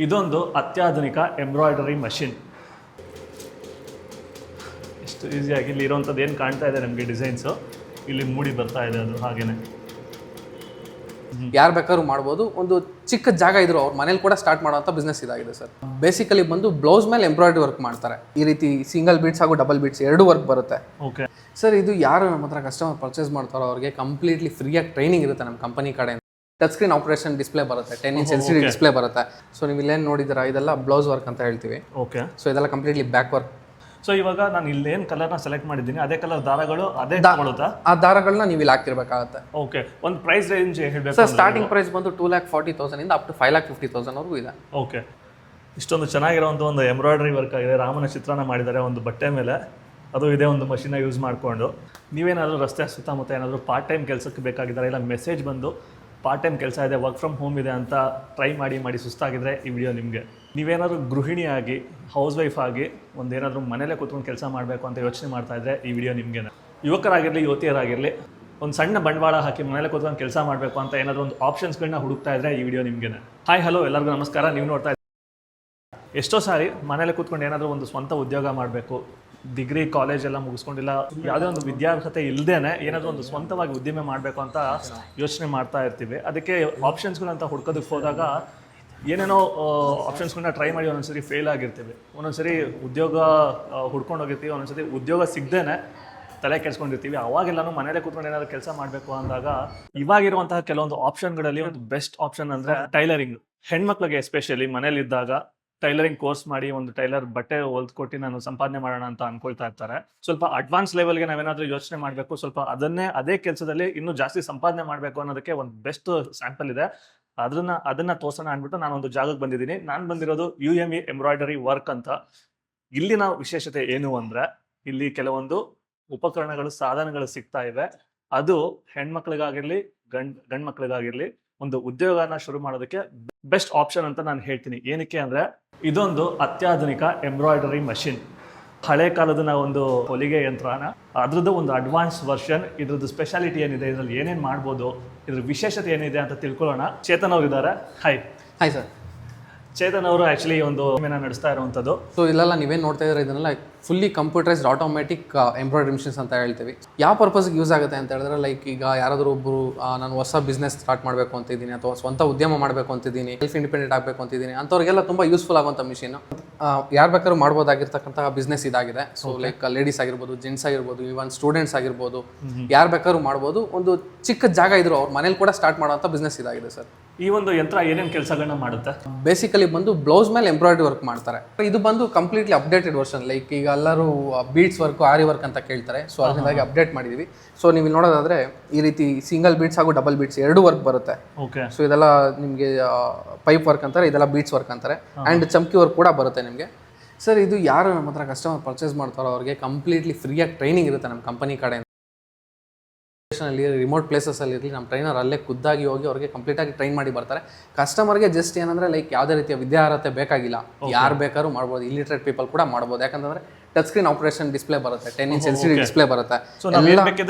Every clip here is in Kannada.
ಇದೊಂದು ಅತ್ಯಾಧುನಿಕ ಎಂಬ್ರಾಯ್ಡರಿ ಮಷಿನ್. ಇಷ್ಟು ಈಸಿಯಾಗಿ ಇಲ್ಲಿ ಇರೋವಂಥದ್ದು ಏನು ಕಾಣ್ತಾ ಇದೆ ನಮಗೆ ಡಿಸೈನ್ಸು, ಇಲ್ಲಿ ಮೂಡಿ ಬರ್ತಾ ಇದೆ ಅದು ಹಾಗೇನೆ. ಯಾರು ಬೇಕಾದ್ರೂ ಮಾಡ್ಬೋದು. ಒಂದು ಚಿಕ್ಕ ಜಾಗ ಇದ್ರು ಅವ್ರ ಮನೇಲಿ ಕೂಡ ಸ್ಟಾರ್ಟ್ ಮಾಡುವಂಥ ಬಿಸ್ನೆಸ್ ಇದಾಗಿದೆ ಸರ್. ಬೇಸಿಕಲಿ ಬಂದು ಬ್ಲೌಸ್ ಮೇಲೆ ಎಂಬ್ರಾಯ್ಡರಿ ವರ್ಕ್ ಮಾಡ್ತಾರೆ. ಈ ರೀತಿ ಸಿಂಗಲ್ ಬೀಟ್ಸ್ ಹಾಗೂ ಡಬಲ್ ಬೀಟ್ಸ್ ಎರಡು ವರ್ಕ್ ಬರುತ್ತೆ. ಓಕೆ ಸರ್, ಇದು ಯಾರು ನಮ್ಮ ಹತ್ರ ಕಸ್ಟಮರ್ ಪರ್ಚೇಸ್ ಮಾಡ್ತಾರೋ ಅವ್ರಿಗೆ ಕಂಪ್ಲೀಟ್ಲಿ ಫ್ರೀಯಾಗಿ ಟ್ರೈನಿಂಗ್ ಇರುತ್ತೆ ನಮ್ಮ ಕಂಪನಿ ಕಡೆಯಿಂದ. ಟಚ್ ಸ್ಕ್ರೀನ್ ಆಪರೇಷನ್ ಡಿಸ್ಪ್ಲೇ ಬರುತ್ತೆ, 10 ಇಂಚ್ LCD ಡಿಸ್ಪ್ಲೇ ಬರುತ್ತೆ. ಸೊ ನೀವು ಇಲ್ಲೇನು ನೋಡಿದ್ದೀರಾ, ಇದೆಲ್ಲ ಬ್ಲೌಸ್ ವರ್ಕ್ ಅಂತ ಹೇಳ್ತೀವಿ. ಓಕೆ. ಸೊ ಇದೆಲ್ಲ ಕಂಪ್ಲೀಟ್ಲಿ ಬ್ಯಾಕ್ ವರ್ಕ್. ಸೊ ಇವಾಗ ನಾನು ಇಲ್ಲೇನು ಕಲರ್ನ ಸೆಲೆಕ್ಟ್ ಮಾಡಿದ್ದೀನಿ ಅದೇ ಕಲರ್ ದಾರಗಳು ಅದೇ ತಗೊಳುತ್ತಾ? ಆ ದಾರಗಳನ್ನ ನೀವು ಇಲ್ಲಿ ಹಾಕಿರ್ಬೇಕಾಗುತ್ತೆ. ಓಕೆ. ಒಂದು ಪ್ರೈಸ್ ರೇಂಜ್ ಹೇಳಬೇಕು ಸರ್? ಸ್ಟಾರ್ಟಿಂಗ್ ಪ್ರೈಸ್ ಬಂದು 2,40,000 ಇಂದ ಅಪ್ ಟು 5,50,000 ವರೆಗೂ ಇದೆ. ಓಕೆ. ಇಷ್ಟೊಂದು ಚೆನ್ನಾಗಿರೋಂಥ ಒಂದು ಎಂಬ್ರಾಯ್ಡರಿ ವರ್ಕ್ ಆಗಿದೆ, ರಾಮನ ಚಿತ್ರನ ಮಾಡಿದ್ದಾರೆ ಒಂದು ಬಟ್ಟೆ ಮೇಲೆ. ಅದು ಇದೇ ಒಂದು ಮಷಿನ ಯೂಸ್ ಮಾಡಿಕೊಂಡು ನೀವೇನಾದರೂ ರಸ್ತೆ ಸುತ್ತಮುತ್ತ ಏನಾದರೂ ಪಾರ್ಟ್ ಟೈಮ್ ಕೆಲಸಕ್ಕೆ ಬೇಕಾಗಿದ್ದಾರೆ, ಇಲ್ಲ ಮೆಸೇಜ್ ಬಂದು ಪಾರ್ಟ್ ಟೈಮ್ ಕೆಲಸ ಇದೆ, ವರ್ಕ್ ಫ್ರಮ್ ಹೋಮ್ ಇದೆ ಅಂತ ಟ್ರೈ ಮಾಡಿ ಸುಸ್ತಾಗಿದ್ರೆ ಈ ವಿಡಿಯೋ ನಿಮಗೆ. ನೀವೇನಾದರೂ ಗೃಹಿಣಿಯಾಗಿ ಹೌಸ್ ವೈಫ್ ಆಗಿ ಒಂದೇನಾದರೂ ಮನೇಲೇ ಕೂತ್ಕೊಂಡು ಕೆಲಸ ಮಾಡಬೇಕು ಅಂತ ಯೋಚನೆ ಮಾಡ್ತಾ ಇದ್ರೆ ಈ ವಿಡಿಯೋ ನಿಮಗೆ. ಯುವಕರಾಗಿರಲಿ ಯುವತಿಯರಾಗಿರಲಿ ಒಂದು ಸಣ್ಣ ಬಂಡವಾಳ ಹಾಕಿ ಮನೇಲೆ ಕೂತ್ಕೊಂಡು ಕೆಲಸ ಮಾಡಬೇಕು ಅಂತ ಏನಾದರೂ ಒಂದು ಆಪ್ಷನ್ಸ್ಗಳನ್ನ ಹುಡುಕ್ತಾ ಇದ್ರೆ ಈ ವಿಡಿಯೋ ನಿಮಗೆ. ಹಾಯ್ ಹಲೋ ಎಲ್ಲರಿಗೂ ನಮಸ್ಕಾರ. ನೀವು ನೋಡ್ತಾ ಇದ್ದೀವಿ. ಎಷ್ಟೋ ಸಾರಿ ಮನೇಲೆ ಕೂತ್ಕೊಂಡು ಏನಾದರೂ ಒಂದು ಸ್ವಂತ ಉದ್ಯೋಗ ಮಾಡಬೇಕು, ಡಿಗ್ರಿ ಕಾಲೇಜ್ ಎಲ್ಲ ಮುಗಿಸ್ಕೊಂಡಿಲ್ಲ, ಯಾವುದೇ ಒಂದು ವಿದ್ಯಾರ್ಹತೆ ಇಲ್ಲದೇನೆ ಏನಾದರೂ ಒಂದು ಸ್ವಂತವಾಗಿ ಉದ್ದಿಮೆ ಮಾಡಬೇಕು ಅಂತ ಯೋಚನೆ ಮಾಡ್ತಾ ಇರ್ತೀವಿ. ಅದಕ್ಕೆ ಆಪ್ಷನ್ಸ್ಗಳಂತ ಹುಡ್ಕೋದಕ್ಕೆ ಹೋದಾಗ ಏನೇನೋ ಆಪ್ಷನ್ಸ್ಗಳನ್ನ ಟ್ರೈ ಮಾಡಿ ಒಂದೊಂದ್ಸರಿ ಫೇಲ್ ಆಗಿರ್ತೀವಿ, ಒಂದೊಂದ್ಸರಿ ಉದ್ಯೋಗ ಹುಡ್ಕೊಂಡು ಹೋಗಿರ್ತೀವಿ, ಒಂದೊಂದ್ಸರಿ ಉದ್ಯೋಗ ಸಿಗದೇನೆ ತಲೆ ಕೆಡ್ಸ್ಕೊಂಡಿರ್ತೀವಿ. ಅವಾಗೆಲ್ಲನೂ ಮನೇಲೆ ಕೂತ್ಕೊಂಡು ಏನಾದರೂ ಕೆಲಸ ಮಾಡಬೇಕು ಅಂದಾಗ ಇವಾಗಿರುವಂತಹ ಕೆಲವೊಂದು ಆಪ್ಷನ್ಗಳಲ್ಲಿ ಒಂದು ಬೆಸ್ಟ್ ಆಪ್ಷನ್ ಅಂದರೆ ಟೈಲರಿಂಗ್. ಹೆಣ್ಮಕ್ಳಿಗೆ ಎಸ್ಪೆಷಲಿ ಮನೇಲಿದ್ದಾಗ ಟೈಲರಿಂಗ್ ಕೋರ್ಸ್ ಮಾಡಿ ಒಂದು ಟೈಲರ್ ಬಟ್ಟೆ ಹೊಲ್ದ್ಕೊಟ್ಟು ನಾನು ಸಂಪಾದನೆ ಮಾಡೋಣ ಅಂತ ಅನ್ಕೊಳ್ತಾ ಇರ್ತಾರೆ. ಸ್ವಲ್ಪ ಅಡ್ವಾನ್ಸ್ ಲೆವೆಲ್ಗೆ ನಾವೇನಾದರೂ ಯೋಚನೆ ಮಾಡಬೇಕು, ಸ್ವಲ್ಪ ಅದೇ ಕೆಲಸದಲ್ಲಿ ಇನ್ನೂ ಜಾಸ್ತಿ ಸಂಪಾದನೆ ಮಾಡಬೇಕು ಅನ್ನೋದಕ್ಕೆ ಒಂದು ಬೆಸ್ಟ್ ಸ್ಯಾಂಪಲ್ ಇದೆ. ಅದನ್ನ ತೋರ್ಸೋಣ ಅಂದ್ಬಿಟ್ಟು ನಾನು ಒಂದು ಜಾಗಕ್ಕೆ ಬಂದಿದ್ದೀನಿ. ನಾನು ಬಂದಿರೋದು UME ಎಂಬ್ರಾಯ್ಡರಿ ವರ್ಕ್ ಅಂತ. ಇಲ್ಲಿನ ವಿಶೇಷತೆ ಏನು ಅಂದ್ರೆ ಇಲ್ಲಿ ಕೆಲವೊಂದು ಉಪಕರಣಗಳು, ಸಾಧನಗಳು ಸಿಗ್ತಾ ಇವೆ. ಅದು ಹೆಣ್ಮಕ್ಳಿಗಾಗಿರ್ಲಿ ಗಂಡ್ ಮಕ್ಳಿಗಾಗಿರ್ಲಿ ಒಂದು ಉದ್ಯೋಗನ ಶುರು ಮಾಡೋದಕ್ಕೆ ಬೆಸ್ಟ್ ಆಪ್ಷನ್ ಅಂತ ನಾನು ಹೇಳ್ತೀನಿ. ಏನಕ್ಕೆ ಅಂದ್ರೆ ಇದೊಂದು ಅತ್ಯಾಧುನಿಕ ಎಂಬ್ರಾಯ್ಡರಿ ಮಷಿನ್. ಹಳೆ ಕಾಲದ ಒಂದು ಹೊಲಿಗೆ ಯಂತ್ರನ, ಅದ್ರದ್ದು ಒಂದು ಅಡ್ವಾನ್ಸ್ ವರ್ಷನ್. ಇದ್ರದ್ದು ಸ್ಪೆಷಾಲಿಟಿ ಏನಿದೆ, ಇದ್ರಲ್ಲಿ ಏನೇನು ಮಾಡ್ಬೋದು, ಇದ್ರ ವಿಶೇಷತೆ ಏನಿದೆ ಅಂತ ತಿಳ್ಕೊಳ್ಳೋಣ. ಚೇತನ್ ಅವರು ಇದ್ದಾರೆ. ಹಾಯ್. Hi sir. ಚೇತನ್ ಅವರು ಆ್ಯಕ್ಚುಲಿ ಒಂದು ನಡೆಸ್ತಾ ಇರುವಂಥದ್ದು. ಸೊ ಇಲ್ಲೆಲ್ಲ ನೀವೇನು ನೋಡ್ತಾ ಇದ್ದಾರೆ ಇದನ್ನೆಲ್ಲ fully computerised automatic embroidery machines ಅಂತ ಹೇಳ್ತೀವಿ. ಯಾವ ಪರ್ಪಸ್ಗೆ ಯೂಸ್ ಆಗುತ್ತೆ ಅಂತ ಹೇಳಿದ್ರೆ, ಲೈಕ್ ಈಗ ಯಾರಾದರೂ ಒಬ್ಬರು ನಾನು ಹೊಸ ಬಿಸ್ನೆಸ್ ಸ್ಟಾರ್ಟ್ ಮಾಡಬೇಕು ಅಂತಿದ್ದೀನಿ ಅಥವಾ ಸ್ವಂತ ಉದ್ಯಮ ಮಾಡಬೇಕು ಅಂತಿದ್ದೀನಿ, ಸೆಲ್ಫ್ ಇಂಡಿಪೆಂಡೆಂಟ್ ಆಗಬೇಕು ಅಂತಿದ್ದೀನಿ ಅಂಥವ್ರಿಗೆಲ್ಲ ತುಂಬ ಯೂಸ್ಫುಲ್ ಆಗುವಂಥ ಮಿಷಿನ್. ಯಾರು ಬೇಕಾದ್ರೂ ಮಾಡ್ಬೋದಾಗಿರ್ತಕ್ಕಂತಹ ಬಿಸ್ನೆಸ್ ಇದಾಗಿದೆ. ಸೊ ಲೈಕ್ ಲೇಡೀಸ್ ಆಗಿರ್ಬೋದು, ಜೆಂಟ್ಸ್ ಆಗಿರ್ಬೋದು, ಇವನ್ ಸ್ಟೂಡೆಂಟ್ಸ್ ಆಗಿರ್ಬೋದು, ಯಾರು ಬೇಕಾದ್ರೂ ಮಾಡ್ಬೋದು. ಒಂದು ಚಿಕ್ಕ ಜಾಗ ಇದ್ರು ಅವ್ರ ಮನೇಲಿ ಕೂಡ ಸ್ಟಾರ್ಟ್ ಮಾಡುವಂಥ ಬಿಸ್ನೆಸ್ ಇದಾಗಿದೆ ಸರ್. ಈ ಒಂದು ಯಂತ್ರ ಏನೇನು ಕೆಲಸಗಳನ್ನ ಮಾಡುತ್ತೆ? ಬೇಸಿಕಲಿ ಬಂದು ಬ್ಲೌಸ್ ಮೇಲೆ ಎಂಬ್ರಾಯ್ಡರಿ ವರ್ಕ್ ಮಾಡ್ತಾರೆ. ಇದು ಬಂದು ಕಂಪ್ಲೀಟ್ಲಿ ಅಪ್ಡೇಟೆಡ್ ವರ್ಷನ್. ಲೈಕ್ ಈಗ ಎಲ್ಲರೂ ಬೀಡ್ಸ್ ವರ್ಕ್, ಆರಿ ವರ್ಕ್ ಅಂತ ಕೇಳ್ತಾರೆ. ಸೊ ಅದರಿಂದಾಗಿ ಅಪ್ಡೇಟ್ ಮಾಡಿದೀವಿ. ಸೊ ನೀವು ಇಲ್ಲಿ ನೋಡೋದಾದ್ರೆ ಈ ರೀತಿ ಸಿಂಗಲ್ ಬೀಟ್ಸ್ ಹಾಗೂ ಡಬಲ್ ಬೀಟ್ಸ್ ಎರಡು ವರ್ಕ್ ಬರುತ್ತೆ. ಓಕೆ. ಸೊ ಇದೆಲ್ಲ ನಿಮಗೆ ಪೈಪ್ ವರ್ಕ್ ಅಂತಾರೆ, ಇದೆಲ್ಲ ಬೀಟ್ಸ್ ವರ್ಕ್ ಅಂತಾರೆ. ಆ್ಯಂಡ್ ಚಮ್ಕಿ ವರ್ಕ್ ಕೂಡ ಬರುತ್ತೆ ನಿಮಗೆ. ಸರ್, ಇದು ಯಾರು ನಮ್ಮ ಹತ್ರ ಕಸ್ಟಮರ್ ಪರ್ಚೇಸ್ ಮಾಡ್ತಾರೋ ಅವ್ರಿಗೆ ಕಂಪ್ಲೀಟ್ಲಿ ಫ್ರೀಯಾಗಿ ಟ್ರೈನಿಂಗ್ ಇರುತ್ತೆ ನಮ್ಮ ಕಂಪನಿ ಕಡೆಯಿಂದ. ರಿಮೋಟ್ ಪ್ಲೇಸಸ್ ಅಲ್ಲಿ ಇರಲಿ, ನಮ್ಮ ಟ್ರೈನರ್ ಅಲ್ಲೇ ಖುದ್ದಾಗಿ ಹೋಗಿ ಅವ್ರಿಗೆ ಕಂಪ್ಲೀಟ್ ಆಗಿ ಟ್ರೈನ್ ಮಾಡಿ ಬರ್ತಾರೆ. ಕಸ್ಟಮರ್ಗೆ ಜಸ್ಟ್ ಏನಂದ್ರೆ ಲೈಕ್ ಯಾವುದೇ ರೀತಿಯ ವಿದ್ಯಾರ್ಹತೆ ಬೇಕಾಗಿಲ್ಲ, ಯಾರು ಬೇಕಾದ್ರೂ ಮಾಡ್ಬೋದು. ಇಲಿಟ್ರೇಟ್ ಪೀಪಲ್ ಕೂಡ ಮಾಡ್ಬೋದು. ಯಾಕಂತಂದ್ರೆ ಟಚ್ ಸ್ಕ್ರೀನ್ ಆಪರೇಷನ್ ಡಿಸ್ಪ್ಲೇ ಬರುತ್ತೆ, 10 ಇಂಚ್ LCD ಡಿಸ್ಪ್ಲೇ ಬರುತ್ತೆ.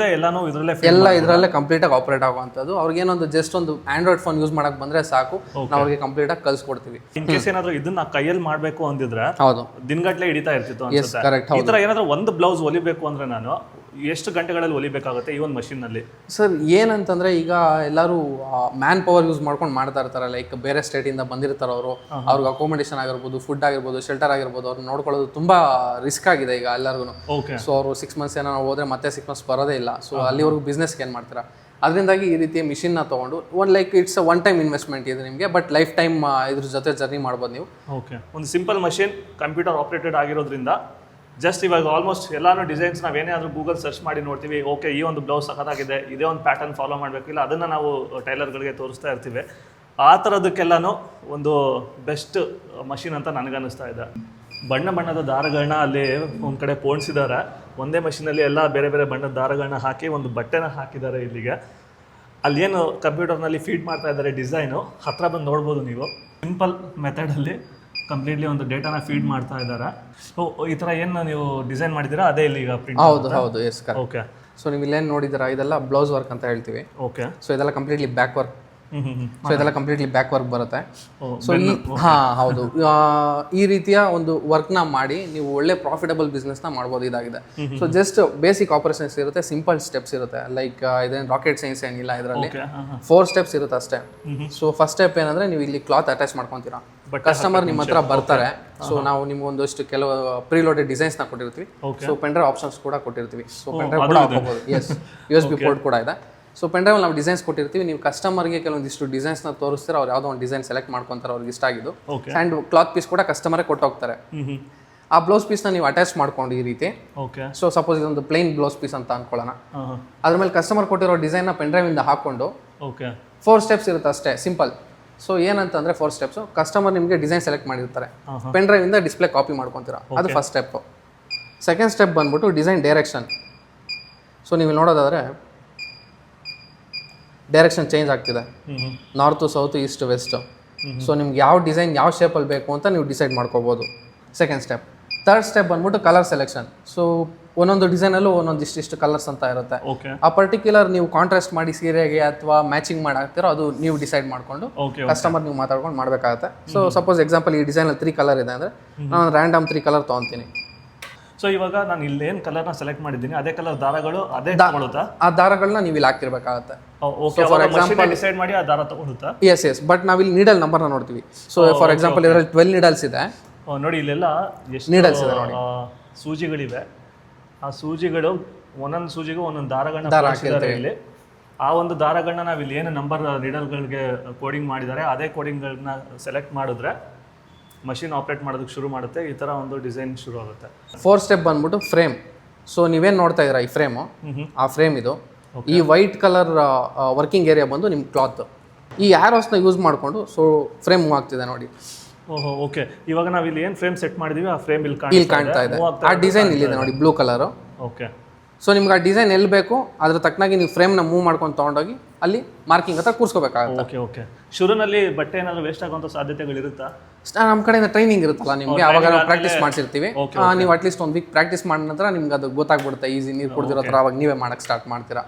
ಎಲ್ಲ ಇದರಲ್ಲೇ ಕಂಪ್ಲೀಟ್ ಆಗಿ ಆಪರೇಟ್ ಆಗುವಂಥದ್ದು. ಅವ್ರಿಗೆ ಏನೊಂದು ಜಸ್ಟ್ ಒಂದು ಆಂಡ್ರಾಯ್ಡ್ ಫೋನ್ ಯೂಸ್ ಮಾಡಕ್ ಬಂದ್ರೆ ಸಾಕು, ನಾವು ಅವ್ರಿಗೆ ಕಂಪ್ಲೀಟ್ ಆಗಿ ಕಳ್ಸಿಕೊಡ್ತೀವಿ. ಇನ್ ಕೇಸ್ ಏನಾದ್ರು ಇದನ್ನ ಕೈಯಲ್ಲಿ ಮಾಡಬೇಕು ಅಂದಿದ್ರೆ ಹೌದು, ದಿನಗಟ್ಲೆ ಹಿಡಿತಾ ಇರ್ತಿತ್ತು ಅನ್ಸುತ್ತೆ. ಕರೆಕ್ಟ್. ಈ ತರ ಏನಾದ್ರು ಒಂದು ಬ್ಲೌಸ್ ಹೊಲಿಬೇಕು ಅಂದ್ರೆ ನಾನು ಎಷ್ಟು ಗಂಟೆಗಳಲ್ಲಿ ಹೊಲಿಬೇಕಾಗುತ್ತೆ ಈ ಒಂದು ಮಷಿನ್ ನಲ್ಲಿ? ಸರ್ ಏನಂತಂದ್ರೆ ಈಗ ಎಲ್ಲರೂ ಮ್ಯಾನ್ ಪವರ್ ಯೂಸ್ ಮಾಡ್ಕೊಂಡು ಮಾಡ್ತಾ ಇರ್ತಾರೆ. ಲೈಕ್ ಬೇರೆ ಸ್ಟೇಟ್ ಇಂದ ಬಂದಿರ್ತಾರೆ ಅವರು, ಅವ್ರಿಗೆ ಅಕೋಮಡೇಷನ್ ಆಗಿರ್ಬೋದು, ಫುಡ್ ಆಗಿರ್ಬೋದು, ಶೆಲ್ಟರ್ ಆಗಿರ್ಬೋದು, ಅವ್ರು ನೋಡ್ಕೊಳ್ಳೋದು ತುಂಬಾ ರಿಸ್ಕ್ ಆಗಿದೆ ಈಗ ಎಲ್ಲರಿಗೂ. ಸೊ ಅವರು 6 ಮಂತ್ಸ್ ಏನೋ ಹೋದ್ರೆ ಮತ್ತೆ 6 ಮಂತ್ಸ್ ಬರೋದೇ ಇಲ್ಲ. ಸೊ ಅಲ್ಲಿವರೆಗೂ ಬಿಸ್ನೆಸ್ಗೆ ಏನು ಮಾಡ್ತೀರಾ? ಅದರಿಂದಾಗಿ ಈ ರೀತಿಯ ಮಿಷಿನ್ನ ತೊಗೊಂಡು like it's one time investment ಇದೆ ನಿಮಗೆ, ಬಟ್ ಲೈಫ್ ಟೈಮ್ ಇದ್ರ ಜೊತೆ ಜರ್ನಿ ಮಾಡ್ಬೋದು ನೀವು. ಓಕೆ. ಒಂದು ಸಿಂಪಲ್ ಮಷಿನ್ ಕಂಪ್ಯೂಟರ್ ಆಪರೇಟೆಡ್ ಆಗಿರೋದ್ರಿಂದ ಜಸ್ಟ್ ಇವಾಗ ಆಲ್ಮೋಸ್ಟ್ ಎಲ್ಲಾನು ಡಿಸೈನ್ಸ್ ನಾವೇನೇ ಆದರೂ ಗೂಗಲ್ ಸರ್ಚ್ ಮಾಡಿ ನೋಡ್ತೀವಿ. ಓಕೆ, ಈ ಒಂದು ಬ್ಲೌಸ್ ಸಖತ್ತಾಗಿದೆ, ಇದೇ ಒಂದು ಪ್ಯಾಟರ್ನ್ ಫಾಲೋ ಮಾಡಬೇಕು, ಇಲ್ಲ ಅದನ್ನು ನಾವು ಟೈಲರ್ಗಳಿಗೆ ತೋರಿಸ್ತಾ ಇರ್ತೀವಿ. ಆ ಥರದಕ್ಕೆಲ್ಲನೂ ಒಂದು ಬೆಸ್ಟ್ ಮಷಿನ್ ಅಂತ ನನಗನ್ನಿಸ್ತಾ ಇದೆ. ಬಣ್ಣದ ದಾರಗಳನ್ನ ಅಲ್ಲಿ ಒಂದು ಕಡೆ ಪೋಣಿಸಿದ್ದಾರೆ. ಒಂದೇ ಮಷಿನಲ್ಲಿ ಎಲ್ಲ ಬೇರೆ ಬೇರೆ ಬಣ್ಣದ ದಾರಗಳನ್ನ ಹಾಕಿ ಒಂದು ಬಟ್ಟೆನ ಹಾಕಿದ್ದಾರೆ ಇಲ್ಲಿಗೆ. ಅಲ್ಲಿ ಏನು ಕಂಪ್ಯೂಟರ್ನಲ್ಲಿ ಫೀಡ್ ಮಾಡ್ತಾ ಇದ್ದಾರೆ ಡಿಸೈನು, ಹತ್ರ ಬಂದು ನೋಡ್ಬೋದು ನೀವು. ಸಿಂಪಲ್ ಮೆಥಡಲ್ಲಿ ಕಂಪ್ಲೀಟ್ಲಿ ಒಂದು ಡೇಟಾನ ಫೀಡ್ ಮಾಡ್ತಾ ಇದ್ದಾರೆ. ಸೊ ಈ ಥರ ಏನು ನೀವು ಡಿಸೈನ್ ಮಾಡಿದ್ದೀರಾ ಅದೇ ಇಲ್ಲಿ ಈಗ ಪ್ರಿಂಟ್? ಹೌದು, ಎಸ್ ಕರೆಕ್ಟ್. ಓಕೆ. ಸೊ ನೀವು ಇಲ್ಲೇನು ನೋಡಿದ್ದೀರಾ, ಇದೆಲ್ಲ ಬ್ಲೌಸ್ ವರ್ಕ್ ಅಂತ ಹೇಳ್ತೀವಿ. ಓಕೆ. ಸೊ ಇದೆಲ್ಲ ಕಂಪ್ಲೀಟ್ಲಿ ಬ್ಯಾಕ್ ವರ್ಕ್. ಸೊ ಇದೆಲ್ಲ ಕಂಪ್ಲೀಟ್ಲಿ ಬ್ಯಾಕ್ ವರ್ಕ್ ಬರುತ್ತೆ. ಸೊ ಹೌದು, ಈ ರೀತಿಯ ಒಂದು ವರ್ಕ್ನ ಮಾಡಿ ನೀವು ಒಳ್ಳೆ ಪ್ರಾಫಿಟಬಲ್ ಬಿಸ್ನೆಸ್ನ ಮಾಡ್ಬೋದು. ಇದಾಗಿದೆ. ಸೊ ಜಸ್ಟ್ ಬೇಸಿಕ್ ಆಪರೇಷನ್ಸ್ ಇರುತ್ತೆ, ಸಿಂಪಲ್ ಸ್ಟೆಪ್ಸ್ ಇರುತ್ತೆ. ಲೈಕ್ ಇದೇನು ರಾಕೆಟ್ ಸೈನ್ಸ್ ಏನಿಲ್ಲ ಇದರಲ್ಲಿ. 4 ಸ್ಟೆಪ್ಸ್ ಇರುತ್ತೆ ಅಷ್ಟೇ. ಸೊ ಫಸ್ಟ್ ಸ್ಟೆಪ್ ಏನಂದ್ರೆ ನೀವು ಇಲ್ಲಿ ಕ್ಲಾತ್ ಅಟ್ಯಾಚ್ ಮಾಡ್ಕೊಂತೀರಾ. ಕಸ್ಟಮರ್ ನಿಮ್ಮ ಹತ್ರ ಬರ್ತಾರೆ. ಸೊ ನಾವು ನಿಮ್ಗೆ ಒಂದಷ್ಟು ಕೆಲವು ಪ್ರೀಲೋಡೆಡ್ ಡಿಸೈನ್ಸ್ನ ಕೊಟ್ಟಿರ್ತೀವಿ. ಸೊ ಪೆನ್ಡ್ರೈವ್ ಆಪ್ಷನ್ಸ್ ಕೂಡ ಕೊಟ್ಟಿರ್ತೀವಿ. ಸೊ ಪೆನ್ಡ್ರೈವ್ ಕೂಡ ಹಾಕೋಬಹುದು. ಎಸ್, USB ಪೋರ್ಟ್ ಕೂಡ ಇದೆ. ಸೊ ಪೆನ್ಡ್ರೈವ್ ನಾವು ಡಿಸೈನ್ಸ್ ಕೊಟ್ಟಿರ್ತೀವಿ. ನೀವು ಕಸ್ಟಮರ್ಗೆ ಕೆಲವೊಂದಿಷ್ಟು ಡಿಸೈನ್ಸ್ನ ತೋರಿಸ್ತಾರೆ. ಅವ್ರು ಯಾವುದೋ ಒಂದು ಡಿಸೈನ್ ಸೆಲೆಕ್ಟ್ ಮಾಡ್ಕೊಂತಾರೆ ಅವ್ರಿಗೆ ಇಷ್ಟ ಆಗಿದ್ದು. ಆ್ಯಂಡ್ ಕ್ಲಾತ್ ಪೀಸ್ ಕೂಡ ಕಸ್ಟಮರೇ ಕೊಟ್ಟು ಹೋಗ್ತಾರೆ. ಆ ಬ್ಲೌಸ್ ಪೀಸ್ನ ನೀವು ಅಟ್ಯಾಚ್ ಮಾಡ್ಕೊಂಡು ಈ ರೀತಿ. ಸೊ ಸಪೋಸ್ ಇದೊಂದು ಪ್ಲೇನ್ ಬ್ಲೌಸ್ ಪೀಸ್ ಅಂತ ಅನ್ಕೊಳ್ಳೋಣ. ಅದ್ರ ಮೇಲೆ ಕಸ್ಟಮರ್ ಕೊಟ್ಟಿರೋ ಡಿಸೈನ್ನ ಪೆನ್ಡ್ರೈವ್ ಇಂದ ಹಾಕೊಂಡು 4 ಸ್ಟೆಪ್ಸ್ ಇರುತ್ತೆ ಅಷ್ಟೇ, ಸಿಂಪಲ್. ಸೊ ಏನಂತಂದ್ರೆ 4 ಸ್ಟೆಪ್ಸ್. ಕಸ್ಟಮರ್ ನಿಮಗೆ ಡಿಸೈನ್ ಸೆಲೆಕ್ಟ್ ಮಾಡಿರ್ತಾರೆ, ಪೆನ್ಡ್ರೈವ್ ಇಂದ ಡಿಸ್ಪ್ಲೇ ಕಾಪಿ ಮಾಡ್ಕೊತೀರಾ. ಅದು ಫಸ್ಟ್ ಸ್ಟೆಪ್. ಸೆಕೆಂಡ್ ಸ್ಟೆಪ್ ಬಂದ್ಬಿಟ್ಟು ಡಿಸೈನ್ ಡೈರೆಕ್ಷನ್. ಸೊ ನೀವು ನೋಡೋದಾದ್ರೆ ಡೈರೆಕ್ಷನ್ ಚೇಂಜ್ ಆಗ್ತಿದೆ, north south east west. So ನಿಮ್ಗೆ ಯಾವ ಡಿಸೈನ್ ಯಾವ ಶೇಪಲ್ಲಿ ಬೇಕು ಅಂತ ನೀವು ಡಿಸೈಡ್ ಮಾಡ್ಕೋಬೋದು. Second step. ಥರ್ಡ್ ಸ್ಟೆಪ್ ಬಂದ್ಬಿಟ್ಟು ಕಲರ್ ಸೆಲೆಕ್ಷನ್. ಸೊ ಒಂದೊಂದು ಡಿಸೈನಲ್ಲೂ ಒಂದೊಂದು ಇಷ್ಟಿಷ್ಟು ಕಲರ್ಸ್ ಅಂತ ಇರುತ್ತೆ. ಆ ಪರ್ಟಿಕ್ಯುಲರ್ ನೀವು ಕಾಂಟ್ರಾಸ್ಟ್ ಮಾಡಿ ಸೀರೆಗೆ ಅಥವಾ ಮ್ಯಾಚಿಂಗ್ ಮಾಡಾಕ್ತಿರೋ ಅದು ನೀವು ಡಿಸೈಡ್ ಮಾಡ್ಕೊಂಡು ಕಸ್ಟಮರ್ ನೀವು ಮಾತಾಡ್ಕೊಂಡು ಮಾಡಬೇಕಾಗುತ್ತೆ. ಸೊ ಸಪೋಸ್ ಎಕ್ಸಾಂಪಲ್ ಈ ಡಿಸೈನಲ್ಲಿ 3 ಕಲರ್ ಇದೆ ಅಂದರೆ ನಾನು ರ್ಯಾಂಡಮ್ 3 ಕಲರ್ ತೊಗೊತೀನಿ. ಸೊ ಇವಾಗ ನಾನು ಇಲ್ಲೇನು ಕಲರ್ನ ಸೆಲೆಕ್ಟ್ ಮಾಡಿದ್ದೀನಿ ಅದೇ ಕಲರ್ ದಾರಗಳು ಅದೇ ತಗೊಳುತ್ತಾ? ಆ ದಾರಗಳನ್ನ ನೀವು ಇಲ್ಲಿ ಹಾಕಿರ್ಬೇಕಾಗತ್ತೆ. ಫಾರ್ ಎಕ್ಸಾಂಪಲ್ ಡಿಸೈಡ್ ಮಾಡಿ ಆ ದಾರ ತಗೊಳುತ್ತಾ? ಎಸ್. ಬಟ್ ನಾವಿಲ್ಲಿ ನೀಡಲ್ ನಂಬರ್ನ ನೋಡ್ತೀವಿ. ಸೊ ಫಾರ್ ಎಕ್ಸಾಂಪಲ್ ಇದರಲ್ಲಿ 12 ನೀಡಲ್ಸ್ ಇದೆ. ನೋಡಿ ಇಲ್ಲೆಲ್ಲ ಎಷ್ಟು ನೀಡಲ್ಸ್ ಇದೆ ನೋಡಿ, ಸೂಜಿಗಳಿವೆ. ಆ ಸೂಜಿಗಳು ಒಂದೊಂದು ಸೂಜಿಗೂ ಒಂದೊಂದು ದಾರಗಳನ್ನ ಹಾಕಿರ್ತಾರೆ ಇಲ್ಲಿ. ಆ ಒಂದು ದಾರಗಳನ್ನ ನಾವು ಇಲ್ಲಿ ಏನು ನಂಬರ್ ನೀಡಲ್ಗಳಿಗೆ ಕೋಡಿಂಗ್ ಮಾಡಿದ್ದಾರೆ ಅದೇ ಕೋಡಿಂಗ್ಗಳನ್ನ ಸೆಲೆಕ್ಟ್ ಮಾಡಿದ್ರೆ ಮಷಿನ್ ಆಪ್ರೇಟ್ ಮಾಡೋದಕ್ಕೆ ಶುರು ಮಾಡುತ್ತೆ. ಈ ಥರ ಒಂದು ಡಿಸೈನ್ ಶುರು ಆಗುತ್ತೆ. 4 ಸ್ಟೆಪ್ ಬಂದ್ಬಿಟ್ಟು ಫ್ರೇಮ್. ಸೊ ನೀವೇನು ನೋಡ್ತಾ ಇದ್ದೀರಾ ಈ ಫ್ರೇಮು, ಆ ಫ್ರೇಮ್ ಇದು. ಈ ವೈಟ್ ಕಲರ್ ವರ್ಕಿಂಗ್ ಏರಿಯಾ ಬಂದು ನಿಮ್ಮ ಕ್ಲಾತ್. ಈ ಆರೋಸ್ನ ಯೂಸ್ ಮಾಡಿಕೊಂಡು ಸೊ ಫ್ರೇಮ್ ಮೂವ್ ಆಗ್ತಿದೆ ನೋಡಿ. ಓಕೆ, ಇವಾಗ ನಾವು ಇಲ್ಲಿ ಏನು ಫ್ರೇಮ್ ಸೆಟ್ ಮಾಡಿದೀವಿ ಆ ಫ್ರೇಮ್ ಇಲ್ಲಿ ಕಾಣ್ತಾ ಇದೆ. ಆ ಡಿಸೈನ್ ಇಲ್ಲಿದೆ ನೋಡಿ, ಬ್ಲೂ ಕಲರು. ಓಕೆ. ಸೊ ನಿಮ್ಗೆ ಆ ಡಿಸೈನ್ ಎಲ್ಲಿ ಬೇಕು ಅದ್ರ ತಕ್ಕನಾಗಿ ನೀವು ಫ್ರೇಮ್ನ ಮೂವ್ ಮಾಡ್ಕೊಂಡು ತೊಗೊಂಡೋಗಿ ಅಲ್ಲಿ ಮಾರ್ಕಿಂಗ್ ಹತ್ರ ಕೂರಿಸ್ಕೋಬೇಕಾಗುತ್ತೆ. ಓಕೆ. ಶುರುನಲ್ಲಿ ಬಟ್ಟೆ ಏನಾದ್ರು ವೇಸ್ಟ್ ಆಗುವಂಥ ಸಾಧ್ಯತೆಗಳಿರುತ್ತಾ? ನಮ್ಮ ಕಡೆಯಿಂದ ಟ್ರೈನಿಂಗ್ ಇರುತ್ತಲ್ಲ ನಿಮಗೆ, ಅವಾಗ ನಾವು ಪ್ರಾಕ್ಟೀಸ್ ಮಾಡಿಸಿರ್ತೀವಿ. ನೀವು ಅಟ್ಲೀಸ್ಟ್ 1 ವೀಕ್ ಪ್ರಾಕ್ಟೀಸ್ ಮಾಡಿದ ನಂತರ ನಿಮ್ಗೆ ಅದು ಗೊತ್ತಾಗ್ಬಿಡುತ್ತೆ. ಈಸಿ ನೀರು ಕುಡಿದಿರೋ ಥರ ಅವಾಗ ನೀವೇ ಮಾಡಕ್ಕೆ ಸ್ಟಾರ್ಟ್ ಮಾಡ್ತೀರಾ.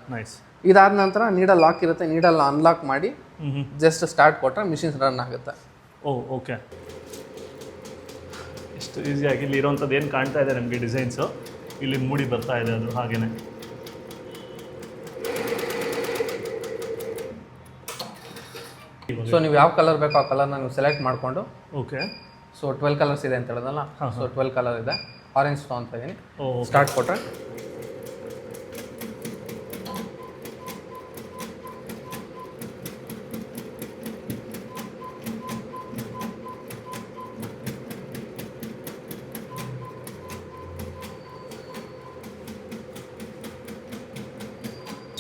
ಇದಾದ ನಂತರ ನೀಡಲ್ ಲಾಕ್ ಇರುತ್ತೆ, ನೀಡಲ್ ಅನ್ಲಾಕ್ ಮಾಡಿ ಜಸ್ಟ್ ಸ್ಟಾರ್ಟ್ ಕೊಟ್ಟರೆ ಮಿಷಿನ್ ರನ್ ಆಗುತ್ತೆ. ಓಕೆ. ಇಷ್ಟು ಈಸಿಯಾಗಿ ಇಲ್ಲಿ ಇರೋವಂಥದ್ದು ಏನು ಕಾಣ್ತಾ ಇದೆ ನಮಗೆ ಡಿಸೈನ್ಸು ಇಲ್ಲಿ ಮೂಡಿ ಬರ್ತಾ ಇದೆ, ಅದು ಹಾಗೇನೆ. ಸೊ ನೀವು ಯಾವ ಕಲರ್ ಬೇಕೋ ಆ ಕಲರ್ನ ನೀವು ಸೆಲೆಕ್ಟ್ ಮಾಡಿಕೊಂಡು. ಓಕೆ. ಸೊ 12 ಕಲರ್ಸ್ ಇದೆ ಅಂತ ಹೇಳೋದಲ್ಲ. ಸೊ 12 ಕಲರ್ ಇದೆ. ಆರೆಂಜ್ ತೊಗೊತಾ ಇದ್ದೀನಿ. ಸ್ಟಾರ್ಟ್ ಕೊಟ್ಟರೆ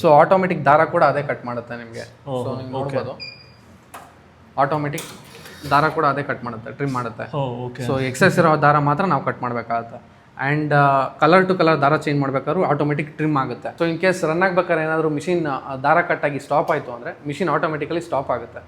ಸೊ ಆಟೋಮೆಟಿಕ್ ದಾರ ಕೂಡ ಅದೇ ಕಟ್ ಮಾಡುತ್ತೆ ನಿಮಗೆ. ಸೊ ನೀವು ನೋಡ್ಬೋದು ಆಟೋಮೆಟಿಕ್ ದಾರ ಕೂಡ ಅದೇ ಕಟ್ ಮಾಡುತ್ತೆ, ಟ್ರಿಮ್ ಮಾಡುತ್ತೆ. ಸೊ ಎಕ್ಸೆಸ್ ಇರೋ ದಾರ ಮಾತ್ರ ನಾವು ಕಟ್ ಮಾಡಬೇಕಾಗುತ್ತೆ. ಆ್ಯಂಡ್ ಕಲರ್ ಟು ಕಲರ್ ದಾರ ಚೇಂಜ್ ಮಾಡಬೇಕಾದ್ರೂ ಆಟೋಮೆಟಿಕ್ ಟ್ರಿಮ್ ಆಗುತ್ತೆ. ಸೊ ಇನ್ ಕೇಸ್ ರನ್ ಆಗ್ಬೇಕಾದ್ರೆ ಏನಾದರೂ ಮಿಷಿನ್ ದಾರ ಕಟ್ ಆಗಿ ಸ್ಟಾಪ್ ಆಯಿತು ಅಂದರೆ ಮಿಷಿನ್ ಆಟೋಮೆಟಿಕಲಿ ಸ್ಟಾಪ್ ಆಗುತ್ತೆ.